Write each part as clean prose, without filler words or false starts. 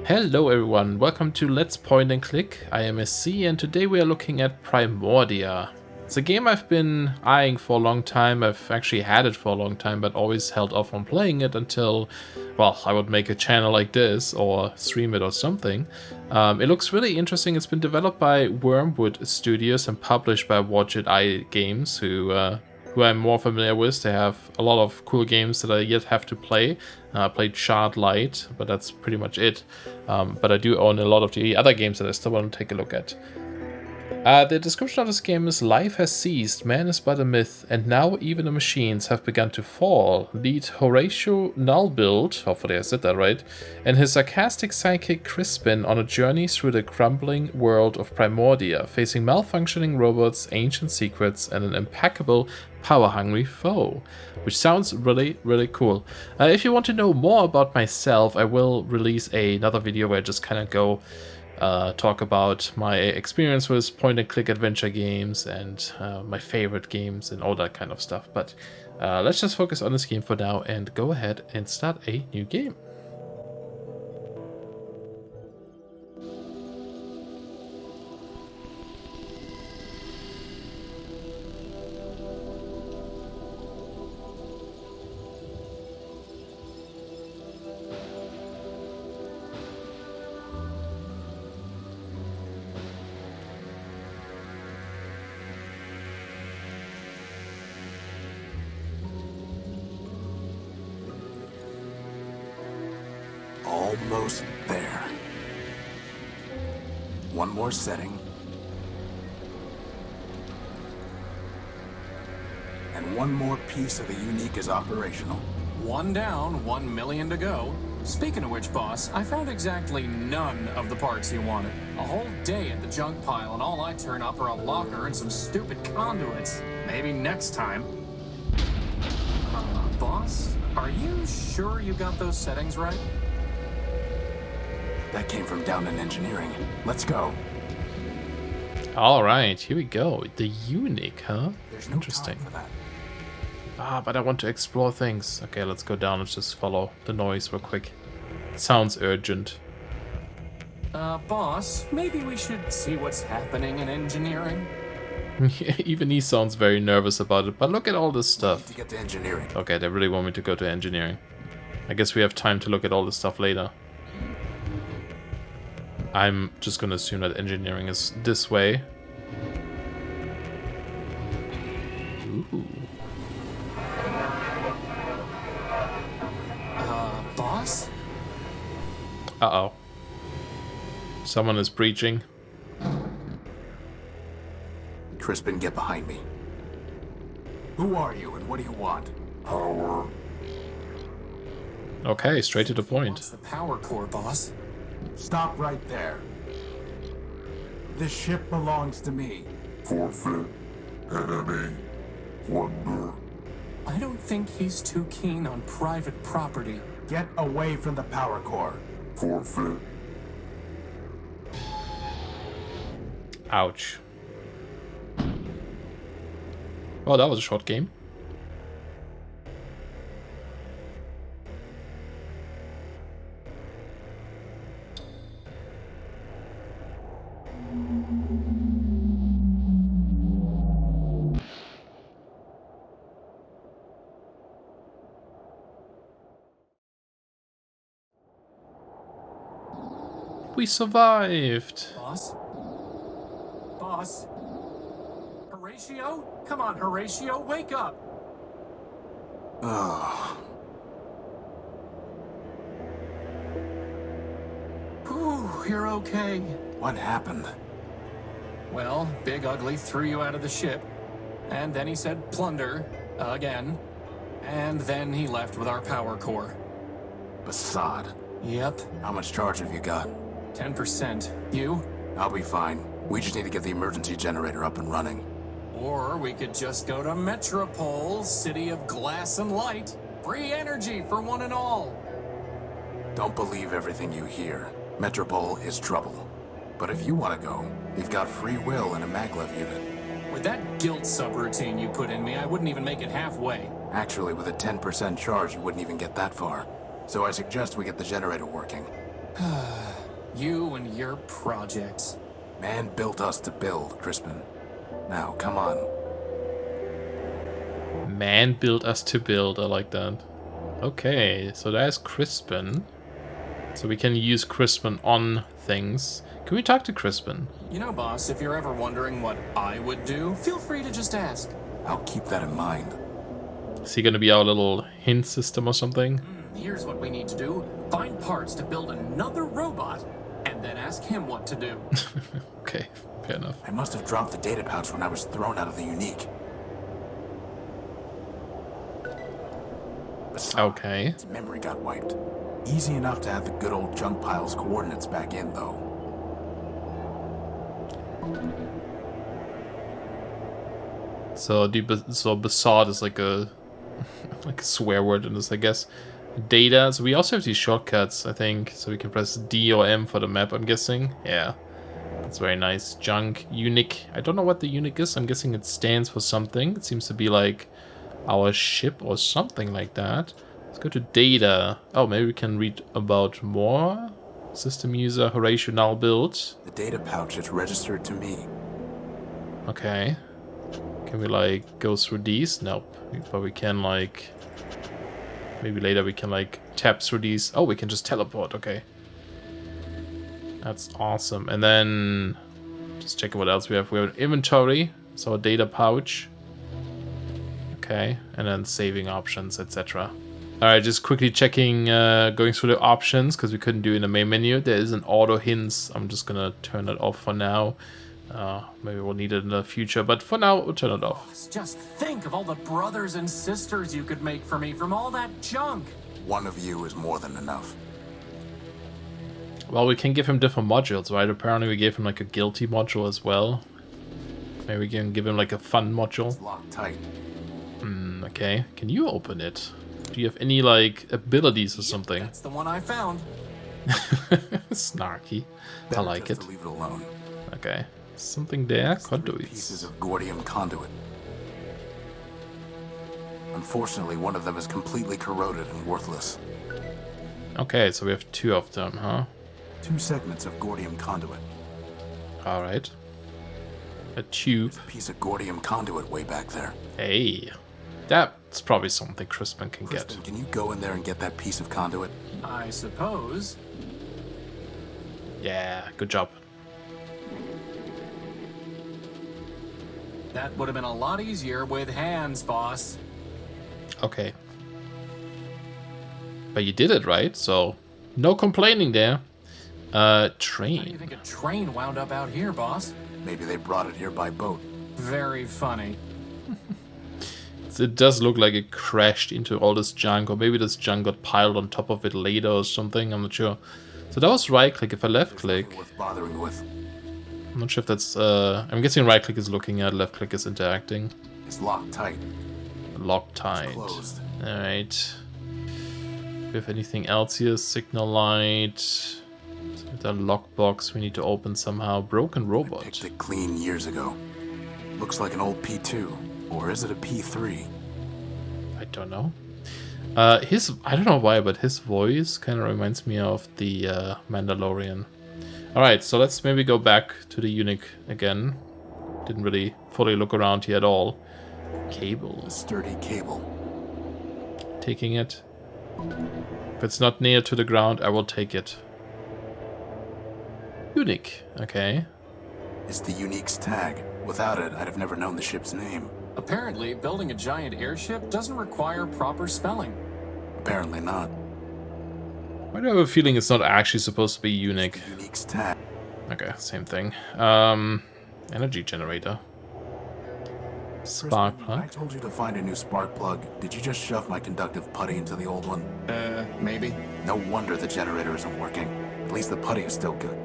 Hello everyone, welcome to Let's Point and Click. I am SC and today we are looking at Primordia. It's a game I've been eyeing for a long time. I've actually had it for a long time but always held off on playing it until, well, I would make a channel like this or stream it or something. It looks really interesting. It's been developed by Wormwood Studios and published by Watch It Eye Games, who I'm more familiar with. They have a lot of cool games that I yet have to play. I played Shard Light, but that's pretty much it. But I do own a lot of the other games that I still want to take a look at. The description of this game is: life has ceased, man is but a myth, and now even the machines have begun to fall. Lead Horatio Nullbuilt, hopefully I said that right, and his sarcastic sidekick Crispin on a journey through the crumbling world of Primordia, facing malfunctioning robots, ancient secrets, and an implacable, power-hungry foe. Which sounds really, really cool. If you want to know more about myself, I will release another video where I just kind of go talk about my experience with point-and-click adventure games and my favorite games and all that kind of stuff. But let's just focus on this game for now and go ahead and start a new game. Almost there. One more setting. And one more piece of the unique is operational. One down, 1 million to go. Speaking of which, boss, I found exactly none of the parts you wanted. A whole day at the junk pile, and all I turn up are a locker and some stupid conduits. Maybe next time. Boss, are you sure you got those settings right? That came from down in engineering. Let's go. Alright, here we go. The unique, huh? There's no Interesting. time for that. But I want to explore things. Okay, let's go down. Let's just follow the noise real quick. It sounds urgent. Boss, maybe we should see what's happening in engineering? Even he sounds very nervous about it, but look at all this We stuff. need to get to engineering. Okay, they really want me to go to engineering. I guess we have time to look at all this stuff later. I'm just gonna assume that engineering is this way. Ooh. Boss? Uh-oh. Someone is breaching. Crispin, get behind me. Who are you and what do you want? Power. Okay, straight to the point. What's the power core, boss? Stop right there. This ship belongs to me. Forfeit. Enemy. Plunder. I don't think he's too keen on private property. Get away from the power core. Forfeit. Ouch. Well, that was a short game. We survived. Boss? Boss? Horatio? Come on, Horatio, wake up! Ugh. Whew, you're okay. What happened? Well, Big Ugly threw you out of the ship. And then he said plunder, again. And then he left with our power core. Basad. Yep, How much charge have you got? 10%. You? I'll be fine. We just need to get the emergency generator up and running. Or we could just go to Metropol, city of glass and light. Free energy for one and all. Don't believe everything you hear. Metropol is trouble. But if you want to go, you've got free will and a maglev unit. With that guilt subroutine you put in me, I wouldn't even make it halfway. Actually, with a 10% charge, you wouldn't even get that far. So I suggest we get the generator working. You and your projects. Man built us to build, Crispin. Now, come on. Man built us to build. I like that. Okay, so there's Crispin. So we can use Crispin on things. Can we talk to Crispin? You know, boss, if you're ever wondering what I would do, feel free to just ask. I'll keep that in mind. Is he gonna be our little hint system or something? Here's what we need to do. Find parts to build another robot, and then ask him what to do. Okay, fair enough. I must have dropped the data pouch when I was thrown out of the unique. Besides, Okay. its memory got wiped. Easy enough to add the good old junk pile's coordinates back in, though. So besod is like a like a swear word in this, I guess. Data. So we also have these shortcuts, I think. So we can press D or M for the map, I'm guessing. Yeah. That's very nice. Junk. Unique. I don't know what the unique is. I'm guessing it stands for something. It seems to be like our ship or something like that. Let's go to data. Oh, maybe we can read about more. System user Horatio Nullbuilt. The data pouch is registered to me. Okay. Can we like go through these? Nope. But we can like... Maybe later we can like tap through these. Oh, we can just teleport. Okay. That's awesome. And then... Just checking what else we have. We have an inventory. So a data pouch. Okay. And then saving options, etc. Alright, just quickly checking, going through the options, because we couldn't do it in the main menu. There is an auto hints. I'm just gonna turn it off for now. Maybe we'll need it in the future, but for now, we'll turn it off. Just think of all the brothers and sisters you could make for me from all that junk. One of you is more than enough. Well, we can give him different modules, right? Apparently we gave him like a guilty module as well. Maybe we can give him like a fun module. It's locked tight. Okay, can you open it? Do you have any like abilities or something? That's the one I found. Snarky. I Better like just it. to leave it alone. Okay. Something there. Pieces Conduits. of Gordium conduit. Unfortunately, one of them is completely corroded and worthless. Okay, so we have two of them, huh? 2 segments of Gordium conduit. Alright. A tube. A piece of Gordium conduit way back there. Hey. That's probably something Crispin can get. Crispin, can you go in there and get that piece of conduit? I suppose. Yeah, good job. That would have been a lot easier with hands, boss. Okay. But you did it, right? So, no complaining there. How do you Train. think a train wound up out here, boss? Maybe they brought it here by boat. Very funny. It does look like it crashed into all this junk, or maybe this junk got piled on top of it later or something, I'm not sure. So that was right click. If I left click, Worth bothering with. I'm not sure if that's, I'm guessing right click is looking at, left click is interacting. It's locked tight. Loctite. Closed. Alright. Do we have anything else here? Signal light. The lockbox we need to open somehow. Broken robot. Picked it clean years ago. Looks like an old P2. Or is it a P3? I don't know. I don't know why, but his voice kind of reminds me of the Mandalorian. Alright, so let's maybe go back to the Unique again. Didn't really fully look around here at all. Cable. A sturdy cable. Taking it. If it's not near to the ground, I will take it. Unique. Okay. It's the Unique's tag. Without it, I'd have never known the ship's name. Apparently, building a giant airship doesn't require proper spelling. Apparently not. Why do I have a feeling it's not actually supposed to be unique? The Unique's tag. Okay, same thing. Energy generator. Spark Crispin, I plug. told you to find a new spark plug. Did you just shove my conductive putty into the old one? Maybe. No wonder the generator isn't working. At least the putty is still good.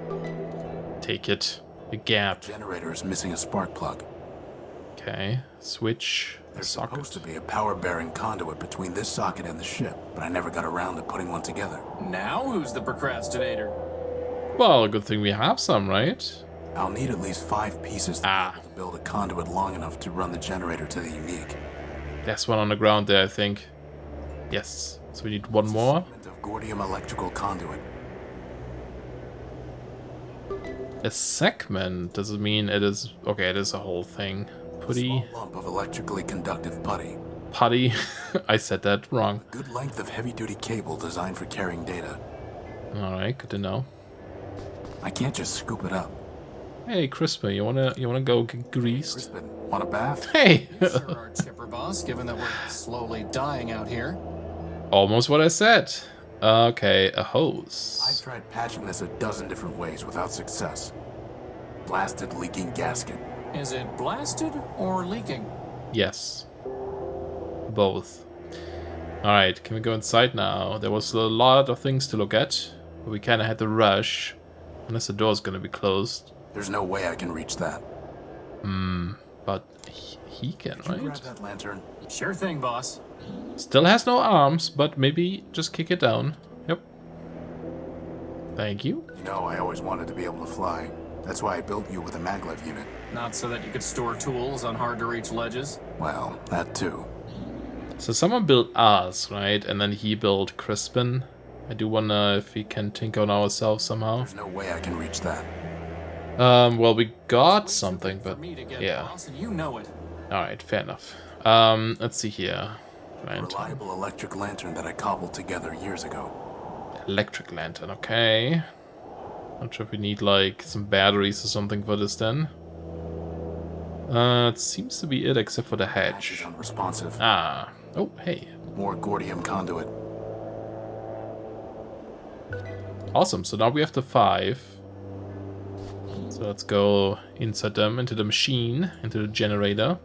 Take it. The gap. Generator is missing a spark plug. Okay. Switch. There's Socket. supposed to be a power-bearing conduit between this socket and the ship, but I never got around to putting one together. Now who's the procrastinator? Well, good thing we have some, right? I'll need at least 5 pieces to, be Ah. able to build a conduit long enough to run the generator to the Unique. There's one on the ground there, I think. Yes. So we need one more. Segment of Gordium electrical conduit. A segment? Does it mean it is... Okay, it is a whole thing. Putty. Small lump of electrically conductive putty. Putty. I said that wrong. Good length of heavy-duty cable designed for carrying data. Alright, good to know. I can't just scoop it up. Hey, Crispin, you wanna go get greased? Crispin, want a bath? Hey! You sure are chipper, boss, given that we're slowly dying out here. Almost what I said. Okay, a I hose. tried patching this a dozen different ways without success. Blasted leaking gasket. Is it blasted or leaking? Yes. Both. Alright, can we go inside now? There was a lot of things to look at. But we kinda had to rush. Unless the door's gonna be closed. There's no way I can reach that. But he can, Can you grab right? that lantern? Sure thing, boss. Still has no arms, but maybe just kick it down. Yep. Thank you. You know, I always wanted to be able to fly. That's why I built you with a maglev unit. Not so that you could store tools on hard-to-reach ledges. Well, that too. So someone built us, right? And then he built Crispin. I do wonder if we can tinker on ourselves somehow. There's no way I can reach that. Well, we got something, For but me to get, yeah. boss, and you know it. Alright, fair enough. Let's see here. Lantern. Reliable electric lantern that I cobbled together years ago. Electric lantern, okay. Not sure if we need like some batteries or something for this then. It seems to be it except for the Hatch is hedge. unresponsive. Ah. Oh, hey. More Gordium conduit. Awesome, so now we have the 5. So let's go insert them into the machine, into the generator.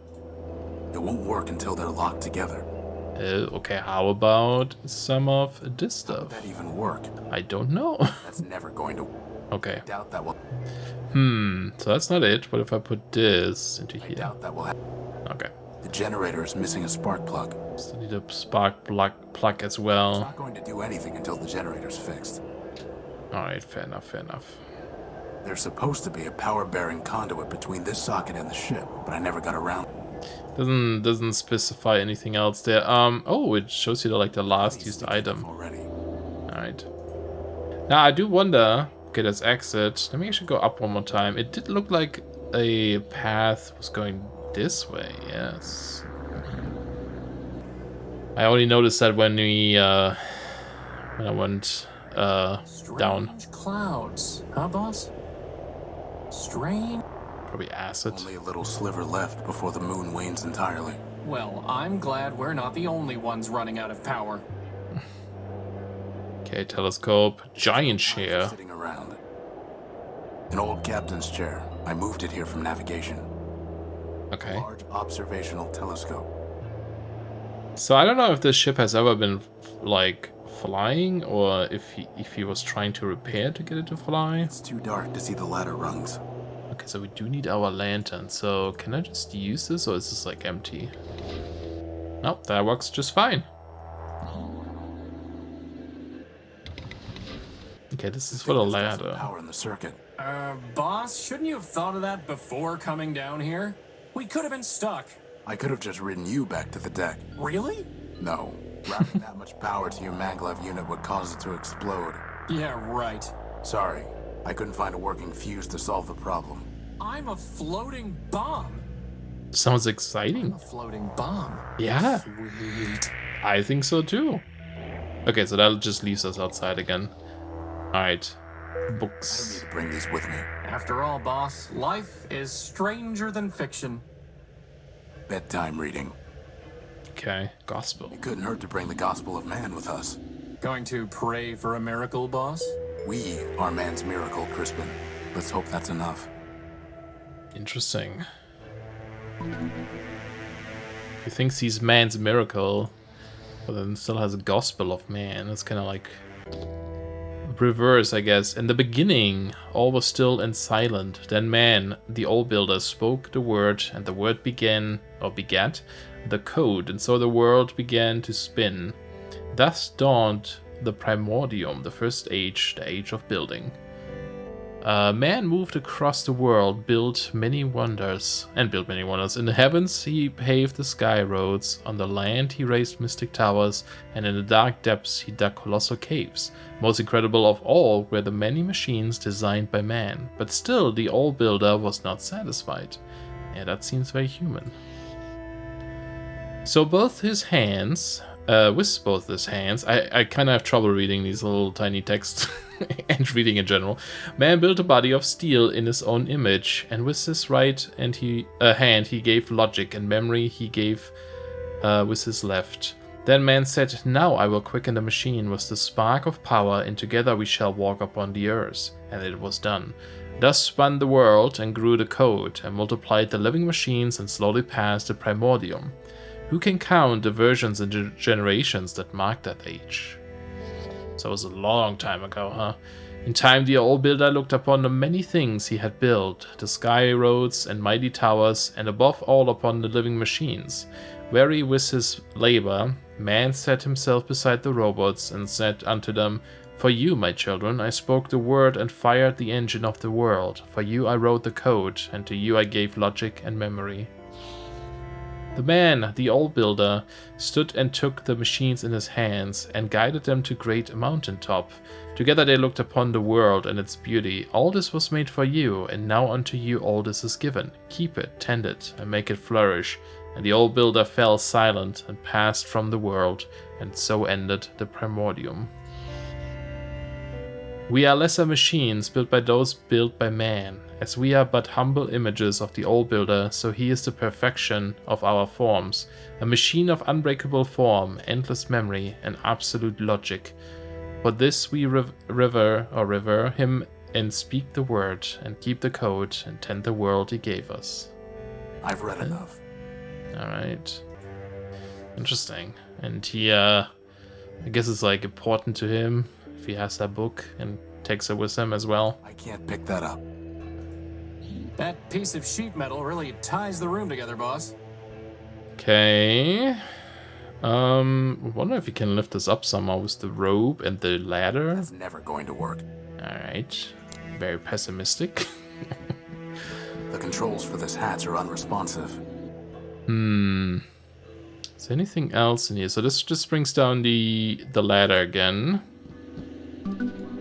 It won't work until they're locked together. Okay, how about some of this How would stuff? that even work? I don't know. That's never going to. Okay. Doubt that will. So that's not it. What if I put this into I here? doubt that will happen. Okay. The generator is missing a spark plug. Still need a spark plug as It's well. not going to do anything until the generator's fixed. Alright, fair enough, fair enough. There's supposed to be a power-bearing conduit between this socket and the ship, but I never got around. Doesn't specify anything else there. Oh, it shows you the last used item. Already. Alright. Now I do wonder. Okay, there's exit. Let me actually go up one more time. It did look like a path was going this way, yes. I only noticed that when I went down. Strange clouds, huh, boss? Strange. Probably acid. Only a little sliver left before the moon wanes entirely. Well, I'm glad we're not the only ones running out of power. Okay, telescope. Giant chair. Sitting around. An old captain's chair. I moved it here from navigation. Okay. Large observational telescope. So I don't know if this ship has ever been like flying or if he was trying to repair to get it to fly. It's too dark to see the ladder rungs. Okay, so we do need our lantern. So can I just use this or is this like empty? Nope, that works just fine. Okay, this is for the There's some ladder. power in the circuit. Boss, shouldn't you have thought of that before coming down here? We could have been stuck. I could have just ridden you back to the deck. Really? No. Routing that much power to your maglev unit would cause it to explode. Yeah, right. Sorry. I couldn't find a working fuse to solve the problem. I'm a floating bomb. Sounds I'm exciting. a floating bomb. Yeah, Sweet. I think so too. Okay, so that just leaves us outside again. Alright. I don't need Books. to bring these with me. After all, boss, life is stranger than fiction. Bedtime reading. Okay, gospel. It couldn't hurt to bring the gospel of man with us. Going to pray for a miracle, boss? We are man's miracle, Crispin. Let's hope that's enough. Interesting. He thinks he's man's miracle, but then still has a gospel of man. It's kind of like reverse, I guess. In the beginning, all was still and silent. Then man, the old builder, spoke the word, and the word began, or begat, the code, and so the world began to spin. Thus dawned the Primordium, the first age, the age of building. Man moved across the world, built many wonders. In the heavens, he paved the sky roads. On the land, he raised mystic towers. And in the dark depths, he dug colossal caves. Most incredible of all were the many machines designed by man. But still, the old builder was not satisfied. Yeah, that seems very human. So both his hands, with both his hands, I kind of have trouble reading these little tiny texts and reading in general. Man built a body of steel in his own image, and with his right hand he gave logic, and memory he gave with his left. Then man said, "Now I will quicken the machine with the spark of power, and together we shall walk upon the earth." And it was done. Thus spun the world, and grew the code, and multiplied the living machines, and slowly passed the primordium. Who can count the versions and generations that marked that age? So it was a long time ago, huh? In time, the old builder looked upon the many things he had built, the sky roads and mighty towers, and above all upon the living machines. Weary with his labor, man set himself beside the robots and said unto them, "For you, my children, I spoke the word and fired the engine of the world. For you I wrote the code, and to you I gave logic and memory." The man, the old builder, stood and took the machines in his hands and guided them to great mountain top. Together they looked upon the world and its beauty. All this was made for you, and now unto you all this is given. Keep it, tend it, and make it flourish. And the old builder fell silent and passed from the world, and so ended the primordium. We are lesser machines built by those built by man. As we are but humble images of the old builder, so he is the perfection of our forms, a machine of unbreakable form, endless memory, and absolute logic. For this we revere him, and speak the word, and keep the code, and tend the world he gave us. I've read enough. Alright. Interesting. And he, I guess it's like important to him if he has that book and takes it with him as well. I can't pick that up. That piece of sheet metal really ties the room together, boss. Okay. I wonder if you can lift this up somehow with the rope and the ladder. That's never going to work. Alright. Very pessimistic. The controls for this hatch are unresponsive. Is there anything else in here? So this just brings down the ladder again.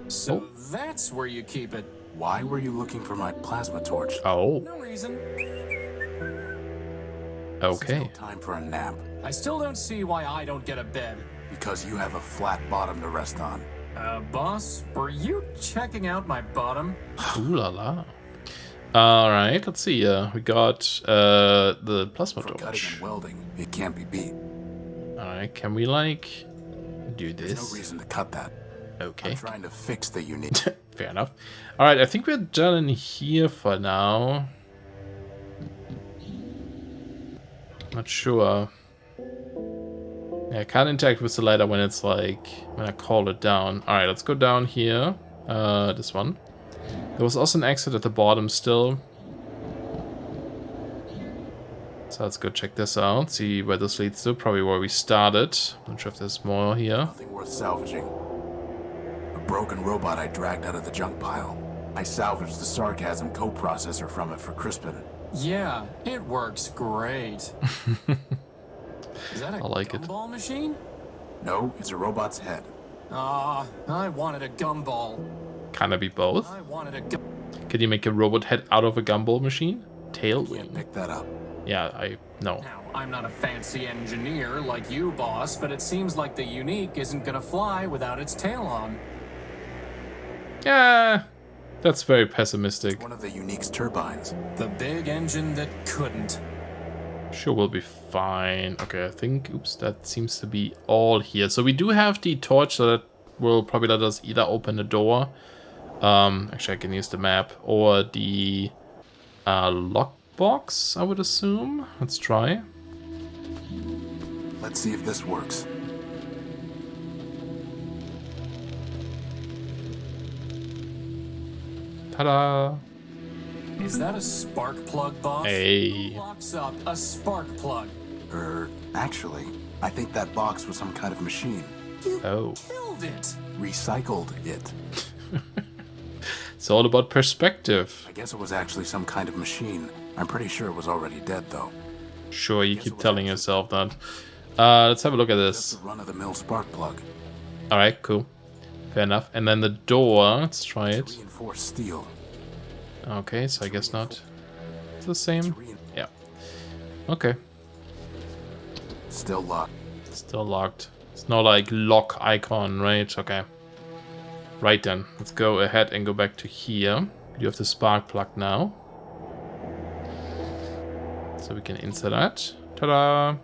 So that's where you keep it. Why were you looking for my plasma torch? Oh, No reason. This is okay. no time for a nap. I still don't see why I don't get a bed. Because you have a flat bottom to rest on. Boss, were you checking out my bottom? Ooh la la. Alright, let's see. We got the plasma For cutting torch. and welding, it can't be beat. Alright, can we like do There's this? no reason to cut that. Okay. I'm trying to fix the unique. Fair enough. Alright, I think we're done in here for now. Not sure. Yeah, I can't interact with the ladder when it's like, when I call it down. Alright, let's go down here. This one. There was also an exit at the bottom still. So let's go check this out, see where this leads to. Probably where we started. Not sure if there's more here. Nothing worth salvaging. A broken robot I dragged out of the junk pile. I salvaged the sarcasm coprocessor from it for Crispin. Yeah, it works great. Is that a I like it. gumball machine? No, it's a robot's head. Ah, I wanted a gumball. Can it be both? I wanted a Can you make a robot head out of a gumball machine? Can't Tailwind. pick that up. Yeah, I know. Now, I'm not a fancy engineer like you, boss, but it seems like the Unique isn't gonna fly without its tail on. Yeah, that's very pessimistic. One of the Unique's turbines. The big engine that couldn't. Sure, we'll be fine. Okay, I think, oops, that seems to be all here. So we do have the torch, so that will probably let us either open the door. Actually, I can use the map, or the lockbox, I would assume. Let's try. Let's see if this works. Ta-da! Is that a spark plug, boss? Hey. Who locks up a spark plug? Actually, I think that box was some kind of machine. You Oh. killed it. Recycled it. It's all about perspective. I guess it was actually some kind of machine. I'm pretty sure it was already dead, though. Sure, you keep telling yourself that. Let's have a look at Just this. a run-of-the-mill spark plug. Alright, cool. Fair enough. And then the door, let's try it. Reinforced steel. Okay, so I guess not. It's the same. Yeah. Okay. Still locked. Still locked. It's no like lock icon, right? Okay. Right then. Let's go ahead and go back to here. You have the spark plug now. So we can insert that. Ta-da!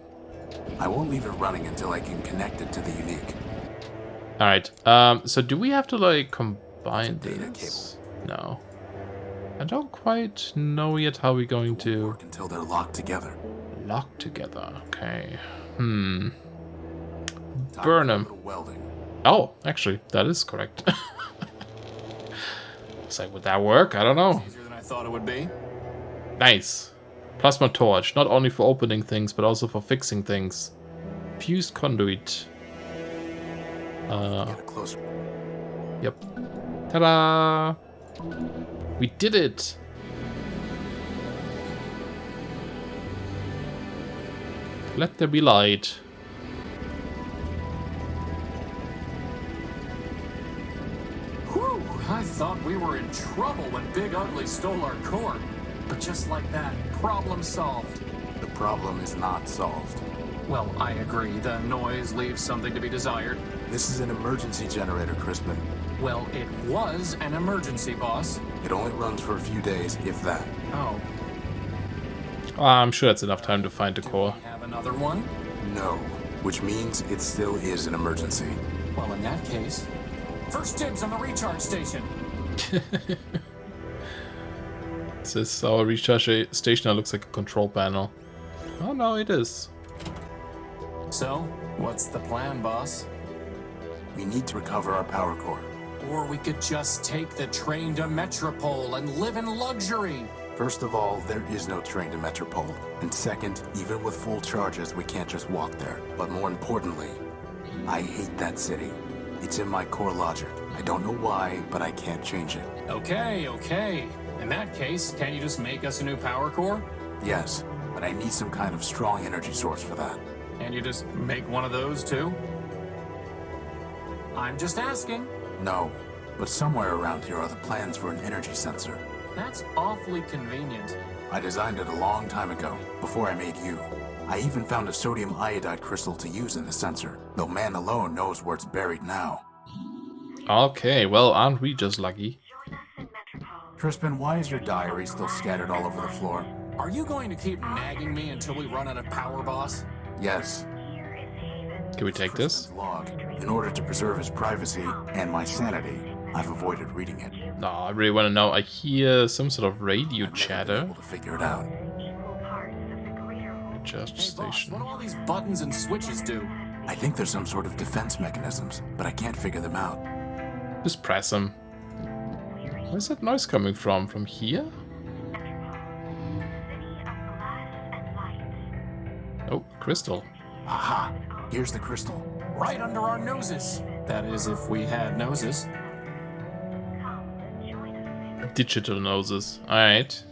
I won't leave it running until I can connect it to the unique. Alright. So do we have to like combine Data this? No. I don't quite know yet how we're going to Work until they're locked together. lock together. Okay. Burn Time for a them. little welding. Oh, actually, that is correct. It's like, would that work? I don't know. Easier than I thought it would be. Nice. Plasma torch, not only for opening things, but also for fixing things. Fused conduit. Get it closer. Yep. Ta-da! We did it! Let there be light. Whew, I thought we were in trouble when Big Ugly stole our core. But just like that, problem solved. The problem is not solved. Well, I agree. The noise leaves something to be desired. This is an emergency generator, Crispin. Well, it was an emergency, boss. It only runs for a few days, if that. Oh, I'm sure that's enough time to find the core. we have another one? No. Which means it still is an emergency. Well, in that case, first dibs on the recharge station. This is our recharge station that looks like a control panel. Oh no, it is. So, what's the plan, boss? We need to recover our power core. Or we could just take the train to Metropol and live in luxury. First of all, there is no train to Metropol. And second, even with full charges, we can't just walk there. But more importantly, I hate that city. It's in my core logic. I don't know why, but I can't change it. Okay. In that case, can you just make us a new power core? Yes, but I need some kind of strong energy source for that. And you just make one of those too? I'm just asking. No, but somewhere around here are the plans for an energy sensor. That's awfully convenient. I designed it a long time ago, before I made you. I even found a sodium iodide crystal to use in the sensor, though man alone knows where it's buried now. Okay, well, aren't we just lucky? Crispin, why is your diary still scattered all over the floor? Are you going to keep nagging me until we run out of power, boss? Yes. Can we take this? Crispin's log. In order to preserve his privacy and my sanity, I've avoided reading it. No, I really want to know. I hear some sort of radio I've never been chatter. able to figure it out. Recharge Hey, boss, station. what do all these buttons and switches do? I think there's some sort of defense mechanisms, but I can't figure them out. Just press them. Where's that noise coming from? From here? Oh, crystal. Aha! Here's the crystal. Right under our noses. That is, if we had noses. Digital noses. Alright.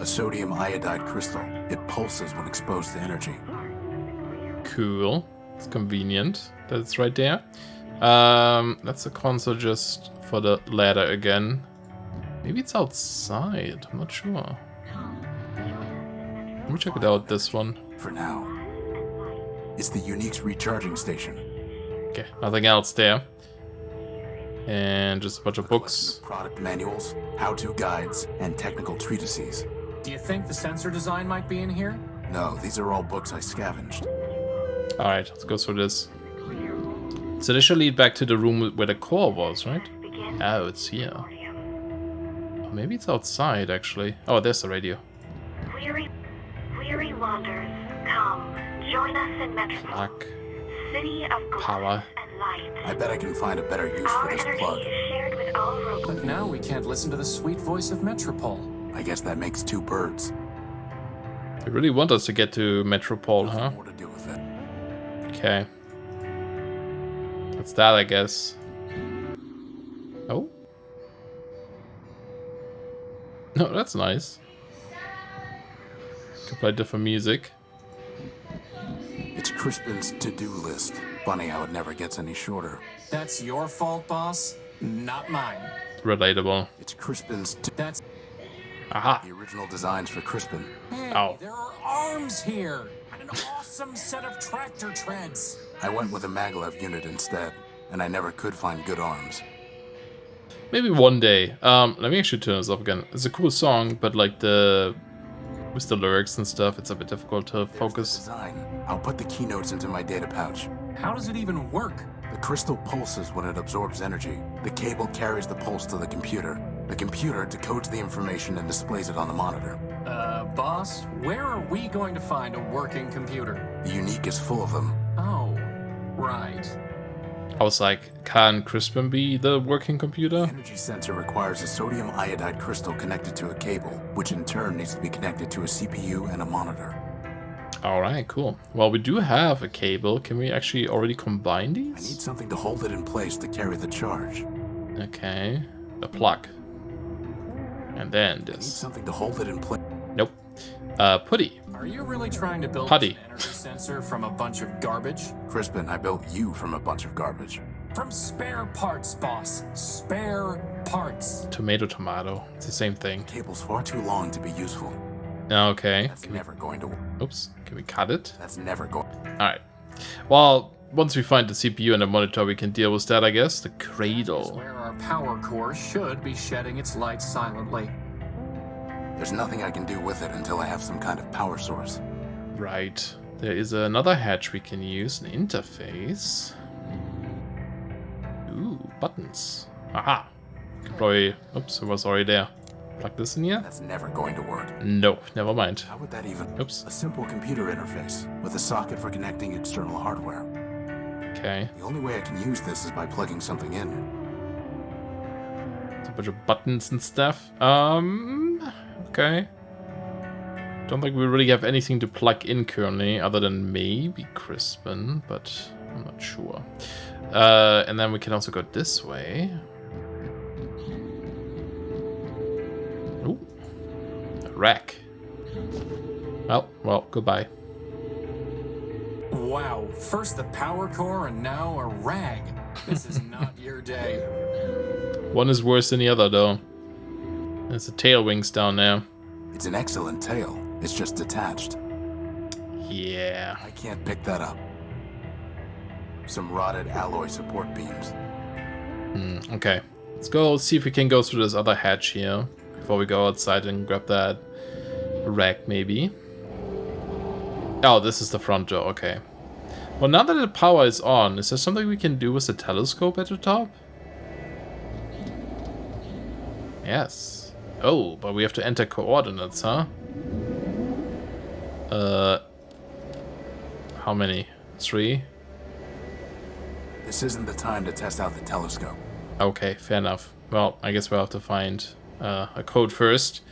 A sodium iodide crystal. It pulses when exposed to energy. Cool. It's convenient that it's right there. That's a console just for the ladder again. Maybe it's outside. I'm not sure. Let me check it out, this one. For now. It's the Unique's recharging station. Okay, nothing else there. And just a bunch of books. Product manuals, how-to guides, and technical treatises. Do you think the sensor design might be in here? No, these are all books I scavenged. Alright, let's go through this. So this should lead back to the room where the core was, right? Oh, it's here. Oh, maybe it's outside, actually. Oh, there's the radio. Weary wanderers, come, join us in Metropol, Fuck. city of glass Power. and light. I bet I can find a better use for Our this energy plug. is shared with all robots. But now we can't listen to the sweet voice of Metropol. I guess that makes two birds. They really want us to get to Metropol, huh? More to do with it. Okay. That's that, I guess. Oh? No, that's nice. Can play different music. It's Crispin's to-do list. Funny how it never gets any shorter. That's your fault, boss, not mine. Relatable. It's Crispin's That's... Aha. the original designs for Crispin. Hey, Ow. there are arms here! And an awesome set of tractor treads! I went with a maglev unit instead, and I never could find good arms. Maybe one day. Let me actually turn this off again. It's a cool song, but like with the lyrics and stuff, it's a bit difficult to There's the focus. design. I'll put the keynotes into my data pouch. How does it even work? The crystal pulses when it absorbs energy. The cable carries the pulse to the computer. The computer decodes the information and displays it on the monitor. Boss, where are we going to find a working computer? The Unique is full of them. Oh, right. I was like, can Crispin be the working The computer? energy sensor requires a sodium iodide crystal connected to a cable, which in turn needs to be connected to a CPU and a monitor. Alright, cool. Well, we do have a cable. Can we actually already combine I need these? something to hold it in place to carry the charge. Okay. A plug. And then I need this. something to hold it in place. Nope. Putty. Are you really trying to build Putty. an energy sensor from a bunch of garbage? Crispin, I built you from a bunch of garbage. From spare parts, boss. Spare parts. Tomato, tomato. It's the same thing. The cable's far too long to be useful. Okay. That's never going to work. Oops. Can we cut it? That's never going. Alright. Well, once we find the CPU and the monitor, we can deal with that, I guess. The Is cradle. where our power core should be shedding its light silently. There's nothing I can do with it until I have some kind of power source. Right. There is another hatch we can use. An interface. Ooh, buttons. Aha. Can probably... Oops, it was already there. Plug this in here? That's never going to work. No, never mind. How would that even... Oops. A simple computer interface with a socket for connecting external hardware. Okay. The only way I can use this is by plugging something in. It's a bunch of buttons and stuff. Okay. Don't think we really have anything to plug in currently, other than maybe Crispin, but I'm not sure. And then we can also go this way. Ooh. A rack. Well, goodbye. Wow, first the power core and now a rag. This is not your day. One is worse than the other, though. There's the tail wings down there. It's an excellent tail. It's just detached. Yeah. I can't pick that up. Some rotted alloy support beams. Okay. Let's go see if we can go through this other hatch here before we go outside and grab that rack, maybe. Oh, this is the front door. Okay. Well, now that the power is on, is there something we can do with the telescope at the top? Yes. Oh, but we have to enter coordinates, huh? How many? 3? This isn't the time to test out the telescope. Okay, fair enough. Well, I guess we'll have to find a code first.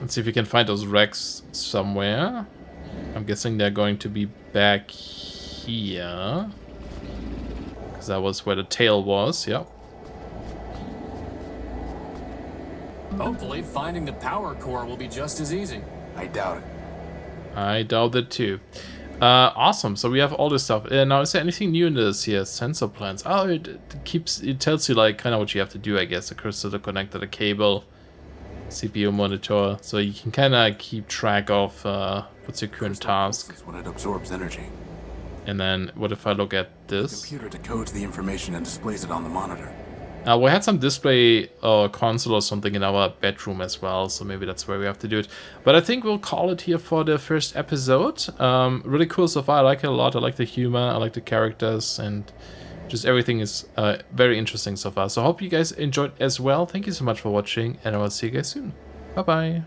Let's see if we can find those racks somewhere. I'm guessing they're going to be back here. Because that was where the tail was, yep. Hopefully, finding the power core will be just as easy. I doubt it. I doubt it too. Awesome. So we have all this stuff. Now, is there anything new in this here? Sensor plans. Oh, it tells you like kind of what you have to do, I guess. The crystal to connect to the cable, CPU monitor, so you can kind of keep track of what's your current task. Pulses when it absorbs energy. And then what if I look at The this? computer decodes the information and displays it on the monitor. We had some display or console or something in our bedroom as well, so maybe that's where we have to do it. But I think we'll call it here for the first episode. Really cool so far. I like it a lot. I like the humor. I like the characters, and just everything is very interesting so far. So I hope you guys enjoyed as well. Thank you so much for watching, and I will see you guys soon. Bye-bye.